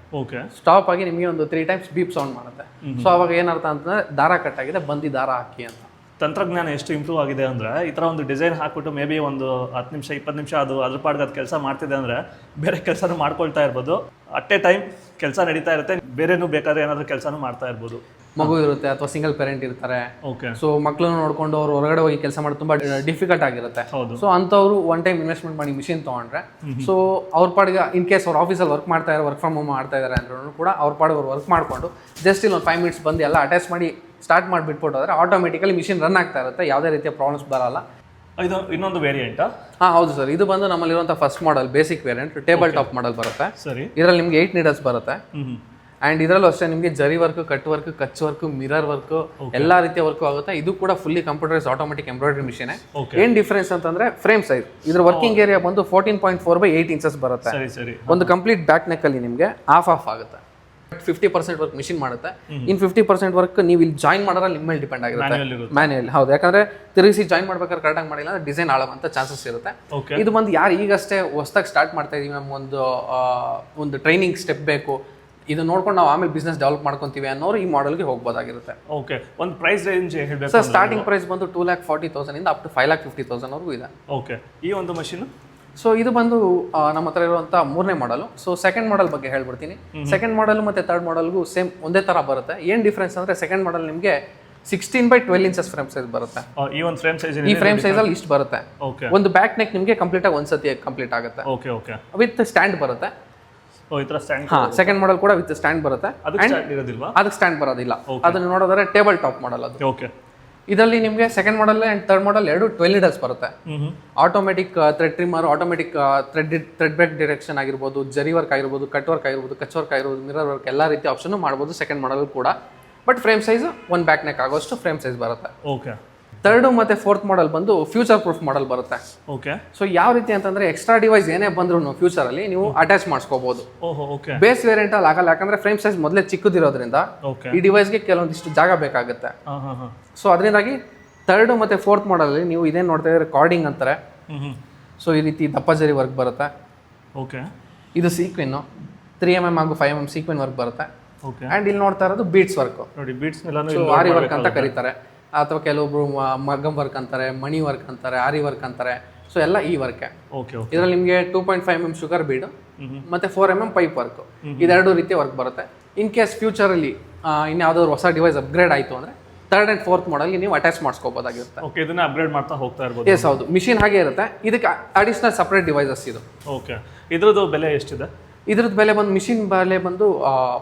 ಸ್ಟಾಪ್ ಆಗಿ ನಿಮಗೆ ಒಂದು 3 ಟೈಮ್ಸ್ ಬೀಪ್ ಸೌಂಡ್ ಮಾಡುತ್ತೆ. ಸೊ ಅವಾಗ ಏನರ್ಥ ಅಂತಂದರೆ ದಾರ ಕಟ್ ಆಗಿದೆ, ಬಂದು ದಾರ ಹಾಕಿ ಅಂತ. ತಂತ್ರಜ್ಞಾನ ಎಷ್ಟು ಇಂಪ್ರೂವ್ ಆಗಿದೆ ಅಂದರೆ ಈ ಥರ ಒಂದು ಡಿಸೈನ್ ಹಾಕ್ಬಿಟ್ಟು ಮೇ ಬಿ ಒಂದು 10 ನಿಮಿಷ 20 ನಿಮಿಷ ಅದು ಅದ್ರ ಪಾಡ್ಗೆ ಅದು ಕೆಲಸ ಮಾಡ್ತಿದೆ ಅಂದರೆ ಬೇರೆ ಕೆಲಸನೂ ಮಾಡ್ಕೊಳ್ತಾ ಇರ್ಬೋದು. ಅಟ್ ಎ ಟೈಮ್ ಕೆಲಸ ನಡೀತಾ ಇರುತ್ತೆ, ಬೇರೆನೂ ಬೇಕಾದ್ರೆ ಏನಾದರೂ ಕೆಲಸನೂ ಮಾಡ್ತಾ ಇರ್ಬೋದು. ಮಗು ಇರುತ್ತೆ ಅಥವಾ ಸಿಂಗಲ್ ಪೇರೆಂಟ್ ಇರ್ತಾರೆ. ಓಕೆ. ಸೊ ಮಕ್ಕಳನ್ನು ನೋಡ್ಕೊಂಡು ಅವ್ರು ಹೊರಗಡೆ ಹೋಗಿ ಕೆಲಸ ಮಾಡೋದು ತುಂಬ ಡಿಫಿಕಲ್ಟ್ ಆಗಿರುತ್ತೆ. ಸೊ ಅಂಥವ್ರು 1 ಟೈಮ್ ಇನ್ವೆಸ್ಟ್ಮೆಂಟ್ ಮಾಡಿ ಮಿಷಿನ್ ತೊಗೊಂಡ್ರೆ ಸೊ ಅವ್ರ ಪಾಡಿಗೆ ಇನ್ ಕೇಸ್ ಅವ್ರ ಆಫೀಸಲ್ಲಿ ವರ್ಕ್ ಮಾಡ್ತಾ ಇದ್ದಾರೆ, ವರ್ಕ್ ಫ್ರಮ್ ಹೋಮ್ ಮಾಡ್ತಾ ಇದ್ದಾರೆ ಅಂದ್ರೂ ಕೂಡ ಅವ್ರ ಪಾಡಿಗೆ ಅವ್ರು ವರ್ಕ್ ಮಾಡಿಕೊಂಡು ಜಸ್ಟ್ ಇಲ್ಲಿ ಒಂದು 5 ಮಿನಿಟ್ಸ್ ಬಂದು ಎಲ್ಲ ಅಟ್ಯಾಚ್ ಮಾಡಿ ಸ್ಟಾರ್ಟ್ ಮಾಡಿಬಿಟ್ಬಿಟ್ಟು ಹೋದರೆ ಆಟೋಮೆಟಿಕಲಿ ಮಿಷಿನ್ ರನ್ ಆಗ್ತಾ ಇರುತ್ತೆ, ಯಾವುದೇ ರೀತಿಯ ಪ್ರಾಬ್ಲಮ್ಸ್ ಬರಲ್ಲ. ಇದು ಇನ್ನೊಂದು ವೇರಿಯಂಟಾ? ಹೌದು ಸರ್. ಇದು ಬಂದು ನಮ್ಮಲ್ಲಿರುವಂಥ first model, basic variant, table top model ಬರುತ್ತೆ. ಸರಿ. ಇದರಲ್ಲಿ ನಿಮಗೆ 8 ನೀಡಲ್ಸ್ ಬರುತ್ತೆ. ಆ್ಯಂಡ್ ಇದರಲ್ಲೂ ಅಷ್ಟೇ ನಿಮಗೆ ಜರಿ ವರ್ಕ್, ಕಟ್ ವರ್ಕ್, ಕಚ್ ವರ್ಕ್, ಮಿರರ್ ವರ್ಕ್ ಎಲ್ಲ ರೀತಿಯ ವರ್ಕ್ ಆಗುತ್ತೆ. ಇದು ಕೂಡ fully computerise automatic embroidery machine. ಏನ್ ಡಿಫರೆನ್ಸ್ ಅಂತಂದ್ರೆ ಫ್ರೇಮ್ ಸೈಜ್, ಇದ್ರ ವರ್ಕಿಂಗ್ ಏರಿಯಾ ಬಂದು 14.4/8 ಇಂಚಸ್ ಬರುತ್ತೆ. ಒಂದು ಕಂಪ್ಲೀಟ್ ಬ್ಯಾಕ್ ನೆಕ್ ಅಲ್ಲಿ ನಿಮಗೆ ಆಫ್ ಆಗುತ್ತೆ. 50% ವರ್ಕ್ ಮಿಷಿನ್ ಮಾಡುತ್ತೆ. ಇನ್ 50% ವರ್ಕ್ ನೀವು ಇಲ್ಲಿ ಜಾಯಿನ್ ಮಾಡೋದ್ರೆ ನಿಮ್ಮ ಮೇಲೆ ಡಿಪೆಂಡ್ ಆಗಿರುತ್ತೆ, ಮ್ಯಾನ್ಯಲ್. ಹೌದು, ಯಾಕಂದ್ರೆ ತಿರುಗಿಸಿ ಜಾಯಿನ್ ಮಾಡ್ಬೇಕಾದ್ರೆ ಕರೆಕ್ಟಾಗಿ ಮಾಡಿಲ್ಲ ಅಂದ್ರೆ ಡಿಸೈನ್ ಹಾಳಾಗುವಂತ ಚಾನ್ಸಸ್ ಇರುತ್ತೆ. ಇದು ಬಂದು ಯಾರು ಈಗಷ್ಟೇ ಹೊಸದಾಗಿ ಸ್ಟಾರ್ಟ್ ಮಾಡ್ತಾ ಇದೀವಿ, ನಮ್ಗೆ ಒಂದು ಟ್ರೈನಿಂಗ್ ಸ್ಟೆಪ್ ಬೇಕು, ಇದು ನೋಡ್ಕೊಂಡು ನಾವು ಆಮೇಲೆ ಬಿಸ್ನೆಸ್ ಡೆವಲಪ್ ಮಾಡ್ಕೊಂತೀವಿ ಅನ್ನೋರು ಈ ಮಾಡೆಲ್ಗೆ ಹೋಗ್ಬೋದಾಗಿರುತ್ತೆ. ಓಕೆ. ಒಂದು ಪ್ರೈಸ್ ರೇಂಜ್ ಹೇಳಬೇಕು ಸರ್? ಸ್ಟಾರ್ಟಿಂಗ್ ಪ್ರೈಸ್ ಬಂದು 2,40,000 ಇಂದ ಅಪ್ ಟು 5,50,000 ವರೆಗೂ ಇದೆ. ಓಕೆ. ಈ ಒಂದು ಮಷೀನ್ ಸೊ ಇದು ಬಂದು ನಮ್ಮ ಹತ್ರ ಇರುವಂಥ ಮೂರನೇ ಮಾಡಲು. ಸೊ ಸೆಕೆಂಡ್ ಮಾಡಲ್ ಬಗ್ಗೆ ಹೇಳ್ಬಿಡ್ತೀನಿ. ಸೆಕೆಂಡ್ ಮಾಡಲ್ ಮತ್ತು ಥರ್ಡ್ ಮಾಡಲ್ಗೂ ಸೇಮ್ ಒಂದೇ ಥರ ಬರುತ್ತೆ. ಏನು ಡಿಫ್ರೆನ್ಸ್ ಅಂದರೆ ಸೆಕೆಂಡ್ ಮಾಡಲ್ ನಿಮಗೆ 16x12 ಇಂಚಸ್ ಫ್ರೇಮ್ ಸೈಜ್ ಬರುತ್ತೆ. ಈ ಒಂದು ಫ್ರೇಮ್ ಸೈಜ್ ಈ ಫ್ರೇಮ್ ಸೈಜಲ್ಲಿ ಇಷ್ಟು ಬರುತ್ತೆ. ಓಕೆ. ಒಂದು ಬ್ಯಾಕ್ ನೆಕ್ ನಿಮಗೆ ಕಂಪ್ಲೀಟಾಗಿ ಒಂದ್ಸತಿ ಕಂಪ್ಲೀಟ್ ಆಗುತ್ತೆ. Okay okay. ವಿತ್ ಸ್ಟ್ಯಾಂಡ್ ಬರುತ್ತೆ. ಈ ಥರ ಸ್ಟ್ಯಾಂಡ್. ಹಾಂ, ಸೆಕೆಂಡ್ ಮಾಡಲ್ ಕೂಡ ವಿತ್ ಸ್ಟ್ಯಾಂಡ್ ಬರುತ್ತೆ. ಅದಕ್ಕೆ ಸ್ಟ್ಯಾಂಡ್ ಇರೋದಿಲ್ವಾ? ಅದಕ್ಕೆ ಸ್ಟ್ಯಾಂಡ್ ಬರೋದಿಲ್ಲ. ಅದನ್ನು ನೋಡೋದಾದ್ರೆ ಟೇಬಲ್ ಟಾಪ್ ಮಾಡಲ್ ಅದು. ಓಕೆ. ಇದರಲ್ಲಿ ನಿಮಗೆ ಸೆಕೆಂಡ್ ಮಾಡಲ್ ಆ್ಯಂಡ್ ಥರ್ಡ್ ಮಾಡಲ್ ಎರಡು 12 ಲೀಡರ್ಸ್ ಬರುತ್ತೆ. Automatic thread trimmer, automatic thread back direction ಆಗಿರ್ಬೋದು, ಜರಿ ವರ್ಕ್ ಆಗಿರ್ಬೋದು, ಕಟ್ ವರ್ಕ್ ಆಗಿರ್ಬೋದು, ಕಚ್ ವರ್ಕ್ ಆಗಿರ್ಬೋದು, ಮಿರರ್ ವರ್ಕ್ ಎಲ್ಲ ರೀತಿ ಆಪ್ಷನ್ ಮಾಡ್ಬೋದು ಸೆಕೆಂಡ್ ಮಾಡಲ್ ಕೂಡ. ಬಟ್ ಫ್ರೇಮ್ ಸೈಜ್ ಒಂದು ಬ್ಯಾಕ್ ನೆಕ್ ಆಗೋಷ್ಟು ಫ್ರೇಮ್ ಸೈಜ್ ಬರುತ್ತೆ. ಓಕೆ. ಥರ್ಡ್ ಮತ್ತು ಫೋರ್ತ್ ಮಾಡಲ್ ಬಂದು ಫ್ಯೂಚರ್ ಪ್ರೂಫ್ ಮಾಡಲ್ ಬರುತ್ತೆ. ಓಕೆ. ಸೊ ಯಾವ ರೀತಿ ಅಂತಂದ್ರೆ ಎಕ್ಸ್ಟ್ರಾ ಡಿವೈಸ್ ಏನೇ ಬಂದ್ರು ಫ್ಯೂಚರಲ್ಲಿ ನೀವು ಅಟ್ಯಾಚ್ ಮಾಡಿಸ್ಕೋಬಹುದು. ಓಹೋ. ಓಕೆ. ಬೇಸ್ ವೇರಿಯಂಟ್ ಅಲ್ಲಿ ಆಗಲ್ಲ, ಯಾಕಂದ್ರೆ ಫ್ರೇಮ್ ಸೈಜ್ ಮೊದಲೇ ಚಿಕ್ಕದಿರೋದ್ರಿಂದ ಓಕೆ. ಈ ಡಿವೈಸ್ಗೆ ಕೆಲವೊಂದಿಷ್ಟು ಜಾಗ ಬೇಕಾಗುತ್ತೆ. ಹಾಂ ಹಾಂ ಹಾಂ. ಸೊ ಅದರಿಂದಾಗಿ ಥರ್ಡ್ ಮತ್ತು ಫೋರ್ತ್ ಮಾಡಲಲ್ಲಿ ನೀವು ಇದೇನು ನೋಡ್ತಾ ಇದ್ರೆ ರೆಕಾರ್ಡಿಂಗ್ ಅಂತಾರೆ. ಸೊ ಈ ರೀತಿ ದಪ್ಪ ಜರಿ ವರ್ಕ್ ಬರುತ್ತೆ. ಓಕೆ. ಇದು ಸೀಕ್ವೆನ್ನು 3mm ಹಾಗೂ 5mm ಸೀಕ್ವೆನ್ ವರ್ಕ್ ಬರುತ್ತೆ. ಓಕೆ. ಆ್ಯಂಡ್ ಇಲ್ಲಿ ನೋಡ್ತಾ ಇರೋದು ಬೀಟ್ಸ್ ವರ್ಕ್. ನೋಡಿ ಬೀಟ್ಸ್ ಎಲ್ಲಾನು ಸೊ ಆರಿ ವರ್ಕ್ ಅಂತ ಕರೀತಾರೆ, ಅಥವಾ ಕೆಲವೊಬ್ರು ಮಗಮ್ ವರ್ಕ್ ಅಂತಾರೆ, ಮಣಿ ವರ್ಕ್ ಅಂತಾರೆ, ಆರಿ ವರ್ಕ್ ಅಂತಾರೆ. ಸೊ ಎಲ್ಲ ಈ ವರ್ಕೆ. Okay okay. ಇದರಲ್ಲಿ ನಿಮಗೆ 2.5mm ಶುಗರ್ ಬೀಡು ಮತ್ತು 4mm ಪೈಪ್ ವರ್ಕ್, ಇದೆರಡು ರೀತಿಯ ವರ್ಕ್ ಬರುತ್ತೆ. ಇನ್ ಕೇಸ್ ಫ್ಯೂಚರಲ್ಲಿ ಇನ್ಯಾವುದಾದ್ರು ಹೊಸ ಡಿವೈಸ್ ಅಪ್ಗ್ರೇಡ್ ಆಯಿತು ಅಂದರೆ ಥರ್ಡ್ ಆ್ಯಂಡ್ ಫೋರ್ತ್ ಮಾಡಲ್ಗೆ ನೀವು ಅಟ್ಯಾಚ್ ಮಾಡಿಸ್ಕೋಬೋದಾಗಿರುತ್ತೆ. ಓಕೆ. ಇದನ್ನ ಅಪ್ಗ್ರೇಡ್ ಮಾಡ್ತಾ ಹೋಗ್ತಾ ಇರ್ಬೋದು. ಎಸ್, ಹೌದು. ಮಿಷಿನ್ ಹಾಗೆ ಇರುತ್ತೆ. ಇದಕ್ಕೆ ಅಡಿಷನಲ್ ಸಪ್ರೇಟ್ ಡಿವೈಸಸ್ ಇದು. ಓಕೆ. ಇದ್ರದ್ದು ಬೆಲೆ ಎಷ್ಟಿದೆ? ಇದ್ರದ್ದು ಬೆಲೆ ಬಂದು ಮಿಷಿನ್ ಬೆಲೆ ಬಂದು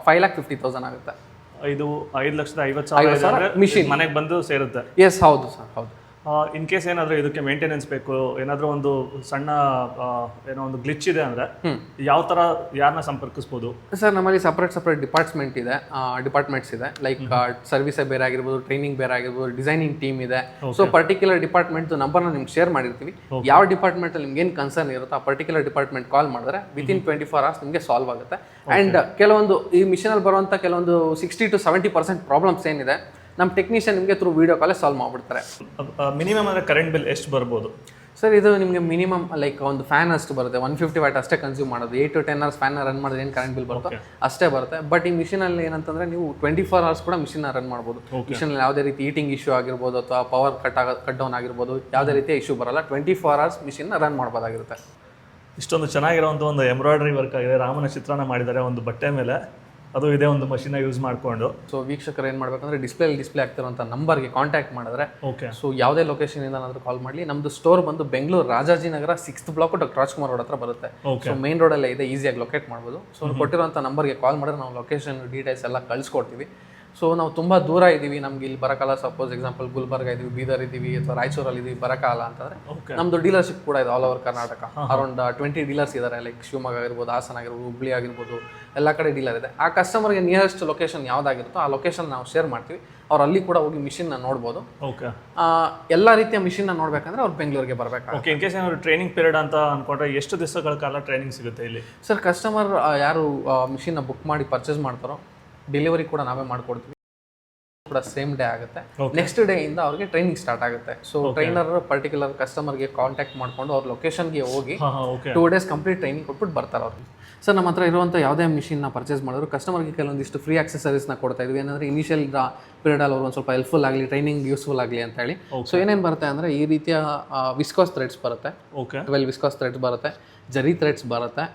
5,50,000 ಆಗುತ್ತೆ. ಇದು 5,50,000 ಮಿಷಿನ್ ಮನೆಗೆ ಬಂದು ಸೇರುತ್ತೆ. ಎಸ್, ಹೌದು ಸರ್, ಹೌದು. ಇನ್ ಕೇಸ್ ಏನಾದರೂ ಇದಕ್ಕೆ ಮೇಂಟೆನೆನ್ಸ್ ಬೇಕು, ಏನಾದರೂ ಒಂದು ಸಣ್ಣ ಏನೋ ಒಂದು ಗ್ಲಿಚ್ ಇದೆ ಅಂದರೆ ಯಾವ ಥರ ಯಾರನ್ನ ಸಂಪರ್ಕಿಸ್ಬೋದು? ಸರ್ ನಮ್ಮಲ್ಲಿ ಸಪ್ರೇಟ್ ಡಿಪಾರ್ಟ್ಮೆಂಟ್ಸ್ ಇದೆ. ಲೈಕ್ ಸರ್ವಿಸ್ ಬೇರೆ ಆಗಿರ್ಬೋದು, ಟ್ರೈನಿಂಗ್ ಬೇರೆ ಆಗಿರ್ಬೋದು, ಡಿಸೈನಿಂಗ್ ಟೀಮ್ ಇದೆ. ಸೊ ಪರ್ಟಿಕ್ಯುಲರ್ ಡಿಪಾರ್ಟ್ಮೆಂಟ್ ನಂಬರ್ನ ನಿಮ್ಗೆ ಶೇರ್ ಮಾಡಿರ್ತೀವಿ. ಯಾವ ಡಿಪಾರ್ಟ್ಮೆಂಟಲ್ಲಿ ನಿಮ್ಗೆ ಏನು ಕನ್ಸರ್ನ್ ಇರುತ್ತೋ ಆ ಪರ್ಟಿಕ್ಯುಲರ್ ಡಿಪಾರ್ಟ್ಮೆಂಟ್ ಕಾಲ್ ಮಾಡಿದ್ರೆ ವಿತಿನ್ 24 hours ನಿಮಗೆ ಸಾಲ್ವ್ ಆಗುತ್ತೆ. ಆ್ಯಂಡ್ ಕೆಲವೊಂದು ಈ ಮಿಷನಲ್ಲಿ ಬರುವಂಥ ಕೆಲವೊಂದು 60 to 70% ಪ್ರಾಬ್ಲಮ್ಸ್ ಏನಿದೆ ನಮ್ಮ ಟೆಕ್ನಿಷಿಯನ್ ನಿಮಗೆ ಥ್ರೂ ವೀಡಿಯೋ ಕಾಲೇ ಸಾಲ್ವ್ ಮಾಡಿಬಿಡ್ತಾರೆ. ಮಿನಿಮಮ್ ಅಂದರೆ ಕರೆಂಟ್ ಬಿಲ್ ಎಷ್ಟು ಬರ್ಬೋದು? ಸರ್ ಇದು ನಿಮಗೆ ಮಿನಿಮಮ್ ಲೈಕ್ ಒಂದು ಫ್ಯಾನ್ ಅಷ್ಟು ಬರುತ್ತೆ, 150 ವಾಟ್ ಅಷ್ಟೇ ಕನ್ಸ್ಯೂಮ್ ಮಾಡೋದು. 8 to 10 hours ಫ್ಯಾನ್ ರನ್ ಮಾಡಿದ್ರೆ ಏನು ಕರೆಂಟ್ ಬಿಲ್ ಬರುತ್ತೋ ಅಷ್ಟೇ ಬರುತ್ತೆ. ಬಟ್ ಈ ಮಿಷಿನಲ್ಲಿ ಏನಂತಂದ್ರೆ ನೀವು 24 hours ಕೂಡ ಮಿಷಿನ್ ರನ್ ಮಾಡ್ಬೋದು. ಮಿಷಿನಲ್ಲಿ ಯಾವುದೇ ರೀತಿ ಹೀಟಿಂಗ್ ಇಶ್ಯೂ ಆಗಿರ್ಬೋದು ಅಥವಾ ಪವರ್ ಕಟ್ ಡೌನ್ ಆಗಿರ್ಬೋದು, ಯಾವುದೇ ರೀತಿಯ ಇಶ್ಯೂ ಬರಲ್ಲ. 24 hours ಮಿಷಿನ್ ರನ್ ಮಾಡ್ಬೋದಾಗಿರುತ್ತೆ. ಇಷ್ಟೊಂದು ಚೆನ್ನಾಗಿರೋಂಥ ಒಂದು ಎಂಬ್ರಾಯ್ಡ್ರಿ ವರ್ಕ್ ಆಗಿದೆ, ರಾಮನ ಚಿತ್ರನ ಮಾಡಿದ್ದಾರೆ ಒಂದು ಬಟ್ಟೆ ಮೇಲೆ, ಅದು ಇದೇ ಒಂದು ಮಷಿನ ಯೂಸ್ ಮಾಡಿಕೊಂಡು. ಸೊ ವೀಕ್ಷಕರು ಏನು ಮಾಡಬೇಕಂದ್ರೆ ಡಿಸ್ಪ್ಲೇ ಆಗ್ತಿರುವಂಥ ನಂಬರ್ಗೆ ಕಾಂಟ್ಯಾಕ್ಟ್ ಮಾಡಿದ್ರೆ ಓಕೆ. ಸೊ ಯಾವುದೇ ಲೊಕೇಶನಿಂದ ಏನಾದರೂ ಕಾಲ್ ಮಾಡಲಿ. ನಮ್ಮದು ಸ್ಟೋರ್ ಬಂದು Bengaluru Rajajinagar 6th block doctor Rajkumar road ಹತ್ರ ಬರುತ್ತೆ. ಸೊ ಮೇನ್ ರೋಡಲ್ಲೇ ಇದೆ, ಈಸಿಯಾಗಿ ಲೊಕೇಟ್ ಮಾಡ್ಬೋದು. ಸೊ ಕೊಟ್ಟಿರೋಂಥ ನಂಬರ್ಗೆ ಕಾಲ್ ಮಾಡಿದ್ರೆ ನಾವು ಲೊಕೇಶನ್ ಡೀಟೇಲ್ಸ್ ಎಲ್ಲ ಕಳಿಸ್ಕೊಡ್ತೀವಿ. ಸೊ ನಾವು ತುಂಬ ದೂರ ಇದ್ದೀವಿ, ನಮ್ಗೆ ಇಲ್ಲಿ ಬರೋಕ್ಕಲ್ಲ. ಸಪೋಸ್ ಎಕ್ಸಾಂಪಲ್ ಗುಲ್ಬರ್ಗ ಇದ್ದೀವಿ, ಬೀದರ್ ಇದ್ದೀವಿ ಅಥವಾ ರಾಯಚೂರಲ್ಲಿ ಇದ್ದೀವಿ, ಬರೋಕ್ಕಲ್ಲ ಅಂತಂದರೆ ನಮ್ಮದು ಡೀಲರ್ಶಿಪ್ ಕೂಡ ಇದೆ all over Karnataka. Around 20 dealers ಇದ್ದಾರೆ. ಲೈಕ್ ಶಿವಮೊಗ್ಗ ಆಗಿರ್ಬೋದು, ಹಾಸನ ಆಗಿರ್ಬೋದು, ಹುಬ್ಳಿ ಆಗಿರ್ಬೋದು, ಎಲ್ಲ ಕಡೆ ಡೀಲರ್ ಇದೆ. ಆ ಕಸ್ಟಮರ್ಗೆ ನಿಯರೆಸ್ಟ್ ಲೊಕೇಶನ್ ಯಾವುದಾಗಿರುತ್ತೋ ಆ ಲೊಕೇಶನ್ ನಾವು ಶೇರ್ ಮಾಡ್ತೀವಿ. ಅವ್ರು ಅಲ್ಲಿ ಕೂಡ ಹೋಗಿ ಮಿಷಿನ್ನ ನೋಡ್ಬೋದು. ಓಕೆ. ಎಲ್ಲ ರೀತಿಯ ಮಿಷಿನ್ನ ನೋಡ್ಬೇಕಂದ್ರೆ ಅವ್ರು ಬೆಂಗಳೂರಿಗೆ ಬರಬೇಕು. ಓಕೆ. ಇನ್ ಕೇಸ್ ಏನಾದ್ರು ಟ್ರೈನಿಂಗ್ ಪೀರಿಯಡ್ ಅಂತ ಅನ್ಕೊಂಡ್ರೆ ಎಷ್ಟು ದಿವಸಗಳ ಕಾಲ ಟ್ರೈನಿಂಗ್ ಸಿಗುತ್ತೆ ಇಲ್ಲಿ? ಸರ್ ಕಸ್ಟಮರ್ ಯಾರು ಮಿಷಿನ್ನ ಬುಕ್ ಮಾಡಿ ಪರ್ಚೇಸ್ ಮಾಡ್ತಾರೋ ಡೆಲಿವರಿ ಕೂಡ ನಾವೇ ಮಾಡ್ಕೊಡ್ತೀವಿ. ಕೂಡ ಸೇಮ್ ಡೇ ಆಗುತ್ತೆ. ನೆಕ್ಸ್ಟ್ ಡೇ ಇಂದ ಅವ್ರಿಗೆ ಟ್ರೈನಿಂಗ್ ಸ್ಟಾರ್ಟ್ ಆಗುತ್ತೆ. ಸೊ ಟ್ರೈನರ್ ಪರ್ಟಿಕ್ಯುಲರ್ ಕಸ್ಟಮರ್ಗೆ ಕಾಂಟ್ಯಾಕ್ಟ್ ಮಾಡ್ಕೊಂಡು ಅವ್ರ ಲೊಕೇಶನ್ಗೆ ಹೋಗಿ 2 days ಕಂಪ್ಲೀಟ್ ಟ್ರೈನಿಂಗ್ ಕೊಟ್ಬಿಟ್ಟು ಬರ್ತಾರೆ ಅವ್ರಿಗೆ. ಸರ್ ನಮ್ಮ ಹತ್ರ ಇರುವಂಥ ಯಾವುದೇ ಮಿಷಿನ್ನ ಪರ್ಚೇಸ್ ಮಾಡಿದ್ರು ಕಸ್ಟಮರ್ಗೆ ಕೆಲವೊಂದಿಷ್ಟು ಫ್ರೀ ಆಕ್ಸೆಸರೀಸ್ನ ಕೊಡ್ತಾ ಇದ್ವಿ. ಏನಂದರೆ ಇನಿಷಿಯಲ್ ಪೀರಿಯಡಲ್ಲಿ ಅವ್ರು ಒಂದು ಸ್ವಲ್ಪ ಹೆಲ್ಪ್ಫುಲ್ ಆಗಲಿ, ಟ್ರೈನಿಂಗ್ ಯೂಸ್ಫುಲ್ ಆಗಲಿ ಅಂತ ಹೇಳಿ. ಸೊ ಏನೇನು ಬರುತ್ತೆ ಅಂದರೆ ಈ ರೀತಿಯ ವಿಸ್ಕಾಸ್ ಥ್ರೆಡ್ಸ್ ಬರುತ್ತೆ. ಓಕೆ. 12 ವಿಸ್ಕಾಸ್ ಥ್ರೆಡ್ಸ್ ಬರುತ್ತೆ, ಜರಿ ಥ್ರೆಡ್ಸ್ ಬರುತ್ತೆ.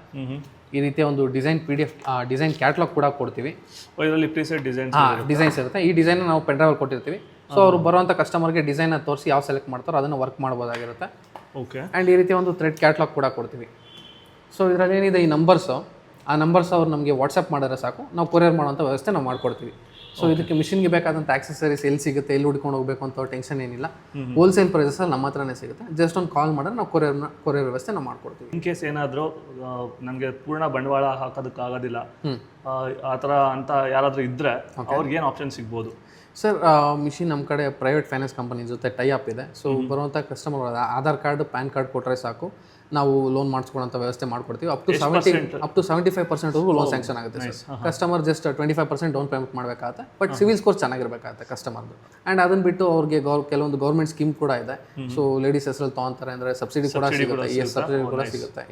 ಈ ರೀತಿಯ ಒಂದು ಡಿಸೈನ್ PDF ಡಿಸೈನ್ ಕ್ಯಾಟ್ಲಾಗ್ ಕೂಡ ಕೊಡ್ತೀವಿ. ಇದರಲ್ಲಿ ಪ್ರೀಸೆಟ್ ಡಿಸೈನ್ಸ್ ಇರುತ್ತೆ. ಈ ಡಿಸೈನ್ ನಾವು ಪೆನ್ಡ್ರೈವಲ್ಲಿ ಕೊಟ್ಟಿರ್ತೀವಿ. ಸೊ ಅವರು ಬರುವಂಥ ಕಸ್ಟಮರ್ಗೆ ಡಿಸೈನ್ನ ತೋರಿಸಿ ಯಾವ ಸೆಲೆಕ್ಟ್ ಮಾಡ್ತಾರೋ ಅದನ್ನು ವರ್ಕ್ ಮಾಡ್ಬೋದಾಗಿರುತ್ತೆ. ಓಕೆ. ಆ್ಯಂಡ್ ಈ ರೀತಿಯ ಒಂದು ಥ್ರೆಡ್ ಕ್ಯಾಟ್ಲಾಗ್ ಕೂಡ ಕೊಡ್ತೀವಿ. ಸೊ ಇದರಲ್ಲಿ ಏನಿದೆ ಈ ನಂಬರ್ಸು, ಆ ನಂಬರ್ಸ್ ಅವ್ರು ನಮಗೆ ವಾಟ್ಸಪ್ ಮಾಡಿದ್ರೆ ಸಾಕು, ನಾವು ಕೊರಿಯರ್ ಮಾಡೋಂಥ ವ್ಯವಸ್ಥೆ ನಾವು ಮಾಡ್ಕೊಡ್ತೀವಿ. ಸೊ ಇದಕ್ಕೆ ಮಿಷಿನ್ಗೆ ಬೇಕಾದಂಥ ಆಕ್ಸೆಸರೀಸ್ ಎಲ್ಲಿ ಸಿಗುತ್ತೆ, ಎಲ್ಲಿ ಹುಡ್ಕೊಂಡು ಹೋಗಬೇಕು ಅಂತ ಟೆನ್ಷನ್ ಏನಿಲ್ಲ. ಹೋಲ್ಸೇಲ್ ಪ್ರೈಸಲ್ಲಿ ನಮ್ಮ ಹತ್ರನೇ ಸಿಗುತ್ತೆ. ಜಸ್ಟ್ ಒಂದು ಕಾಲ್ ಮಾಡಿದ್ರೆ ನಾವು ಕೊರಿಯರ್ ವ್ಯವಸ್ಥೆ ನಾವು ಮಾಡ್ಕೊಡ್ತೀವಿ. ಇನ್ ಕೇಸ್ ಏನಾದರೂ ನನಗೆ ಪೂರ್ಣ ಬಂಡವಾಳ ಹಾಕೋದಕ್ಕಾಗೋದಿಲ್ಲ ಆ ಥರ ಅಂತ ಯಾರಾದರೂ ಇದ್ದರೆ ಅವ್ರಿಗೆ ಏನು ಆಪ್ಷನ್ ಸಿಗ್ಬೋದು? ಸರ್ ಮಿಷಿನ್ ನಮ್ಮ ಕಡೆ ಪ್ರೈವೇಟ್ ಫೈನಾನ್ಸ್ ಕಂಪನಿ ಜೊತೆ ಟೈ ಅಪ್ ಇದೆ. ಸೊ ಬರುವಂಥ customer Aadhaar card, PAN card ಕೊಟ್ಟರೆ ಸಾಕು, ನಾವು ಲೋನ್ ಮಾಡಿಸ್ಕೊಡೋಂಥ ವ್ಯವಸ್ಥೆ ಮಾಡ್ಕೊಡ್ತೀವಿ. ಅಪ್ ಟು 75% ಲೋನ್ ಸ್ಯಾಂಕ್ಷನ್ ಆಗುತ್ತೆ sir. Customer just 25% down payment ಮಾಡಬೇಕಾಗುತ್ತೆ. ಬಟ್ ಸಿವಿಲ್ ಸ್ಕೋರ್ ಚೆನ್ನಾಗಿರ್ಬೇಕಾಗುತ್ತೆ ಕಸ್ಟಮರ್ದು. ಆ್ಯಂಡ್ ಅದನ್ನು ಬಿಟ್ಟು ಅವ್ರಿಗೆ ಕೆಲವೊಂದು ಗೌರ್ಮೆಂಟ್ ಸ್ಕೀಮ್ ಕೂಡ ಇದೆ. ಸೊ ಲೇಡೀಸ್ ಹೆಸರಲ್ಲಿ ತೊಗೊತಾರೆ ಅಂದರೆ ಸಬ್ಸಿಡಿ ಕೂಡ ಸಿಗುತ್ತೆ, ಸಬ್ಸಿಡಿ ಕೂಡ ಸಿಗುತ್ತೆ.